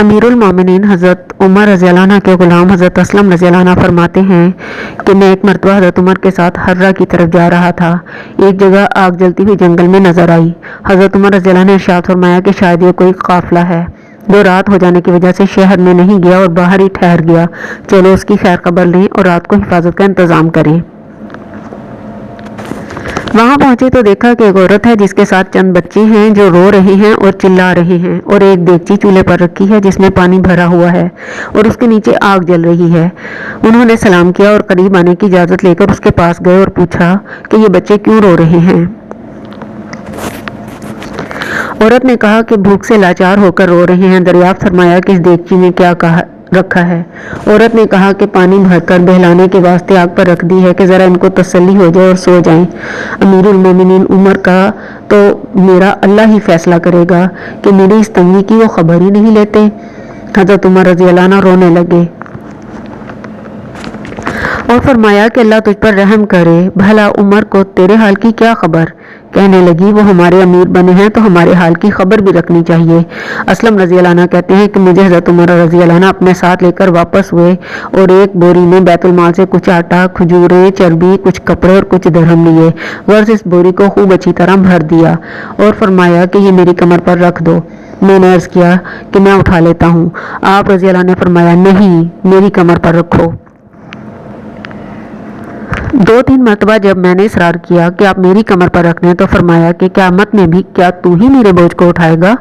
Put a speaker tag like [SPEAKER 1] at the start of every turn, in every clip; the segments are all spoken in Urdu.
[SPEAKER 1] امیر المومنین حضرت عمر رضی اللہ عنہ کے غلام حضرت اسلم رضی اللہ عنہ فرماتے ہیں کہ میں ایک مرتبہ حضرت عمر کے ساتھ ہرہ کی طرف جا رہا تھا۔ ایک جگہ آگ جلتی ہوئی جنگل میں نظر آئی۔ حضرت عمر رضی اللہ عنہ نے ارشاد فرمایا کہ شاید یہ کوئی قافلہ ہے جو رات ہو جانے کی وجہ سے شہر میں نہیں گیا اور باہر ہی ٹھہر گیا، چلو اس کی خیر خبر لیں اور رات کو حفاظت کا انتظام کریں۔ وہاں پہنچے تو دیکھا کہ ایک عورت ہے جس کے ساتھ چند بچے ہیں جو رو رہے ہیں اور چلا رہے ہیں، اور ایک دیگچی چولہے پر رکھی ہے جس میں پانی بھرا ہوا ہے اور اس کے نیچے آگ جل رہی ہے۔ انہوں نے سلام کیا اور قریب آنے کی اجازت لے کر اس کے پاس گئے اور پوچھا کہ یہ بچے کیوں رو رہے ہیں؟ عورت نے کہا کہ بھوک سے لاچار ہو کر رو رہے ہیں۔ دریافت فرمایا کہ اس دیگچی میں کیا رکھا ہے؟ عورت نے کہا کہ پانی بھر کر بہلانے کے واسطے آگ پر رکھ دی ہے کہ ذرا ان کو تسلی ہو جائے اور سو جائیں۔ امیر المومنین عمر کا تو میرا اللہ ہی فیصلہ کرے گا کہ میری اس تنگی کی وہ خبر ہی نہیں لیتے۔ حضرت عمر رضی اللہ عنہ رونے لگے اور فرمایا کہ اللہ تجھ پر رحم کرے، بھلا عمر کو تیرے حال کی کیا خبر؟ کہنے لگی وہ ہمارے امیر بنے ہیں تو ہمارے حال کی خبر بھی رکھنی چاہیے۔ اسلم رضی اللہ عنہ کہتے ہیں کہ مجھے حضرت عمر رضی اللہ عنہ اپنے ساتھ لے کر واپس ہوئے اور ایک بوری میں بیت المال سے کچھ آٹا، کھجوریں، چربی، کچھ کپڑے اور کچھ درہم لیے، غرض اس بوری کو خوب اچھی طرح بھر دیا اور فرمایا کہ یہ میری کمر پر رکھ دو۔ میں نے عرض کیا کہ میں اٹھا لیتا ہوں۔ آپ رضی اللہ عنہ نے فرمایا نہیں، میری کمر پر رکھو۔ 2-3 مرتبہ جب میں نے اصرار کیا کہ آپ میری کمر پر رکھ دیں تو فرمایا کہ قیامت میں بھی کیا تو ہی میرے بوجھ کو اٹھائے گا؟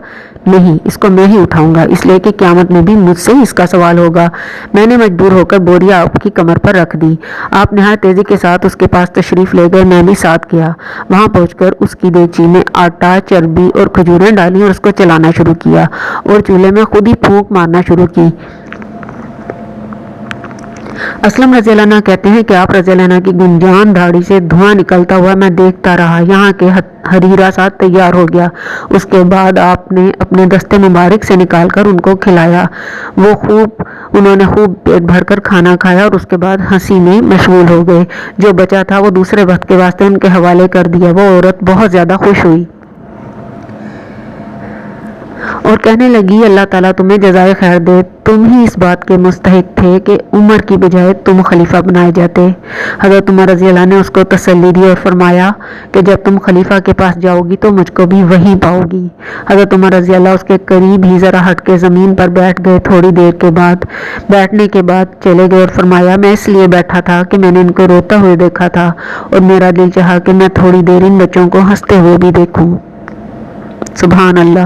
[SPEAKER 1] نہیں، اس کو میں ہی اٹھاؤں گا، اس لیے کہ قیامت میں بھی مجھ سے ہی اس کا سوال ہوگا۔ میں نے مجبور ہو کر بوری آپ کی کمر پر رکھ دی۔ آپ نہایت تیزی کے ساتھ اس کے پاس تشریف لے گئے، میں بھی ساتھ گیا۔ وہاں پہنچ کر اس کی دیگچی میں آٹا، چربی اور کھجوریں ڈالی اور اس کو چلانا شروع کیا اور چولہے میں خود ہی پھونک مارنا شروع کی۔ اسلم رضی اللہ عنہ کہتے ہیں کہ آپ رضی اللہ عنہ کی گنجان داڑھی سے دھواں نکلتا ہوا میں دیکھتا رہا، یہاں کے حریرہ ساتھ تیار ہو گیا۔ اس کے بعد آپ نے اپنے دستے مبارک سے نکال کر ان کو کھلایا۔ انہوں نے خوب پیٹ بھر کر کھانا کھایا اور اس کے بعد ہنسی میں مشغول ہو گئے۔ جو بچا تھا وہ دوسرے وقت کے واسطے ان کے حوالے کر دیا۔ وہ عورت بہت زیادہ خوش ہوئی اور کہنے لگی اللہ تعالیٰ تمہیں جزائے خیر دے، تم ہی اس بات کے مستحق تھے کہ عمر کی بجائے تم خلیفہ بنائے جاتے۔ حضرت عمر رضی اللہ نے اس کو تسلی دی اور فرمایا کہ جب تم خلیفہ کے پاس جاؤ گی تو مجھ کو بھی وہیں پاؤ گی۔ حضرت عمر رضی اللہ اس کے قریب ہی ذرا ہٹ کے زمین پر بیٹھ گئے۔ تھوڑی دیر کے بعد بیٹھنے کے بعد چلے گئے اور فرمایا میں اس لیے بیٹھا تھا کہ میں نے ان کو روتا ہوئے دیکھا تھا اور میرا دل چاہا کہ میں تھوڑی دیر ان بچوں کو ہنستے ہوئے بھی دیکھوں۔ سبحان اللہ۔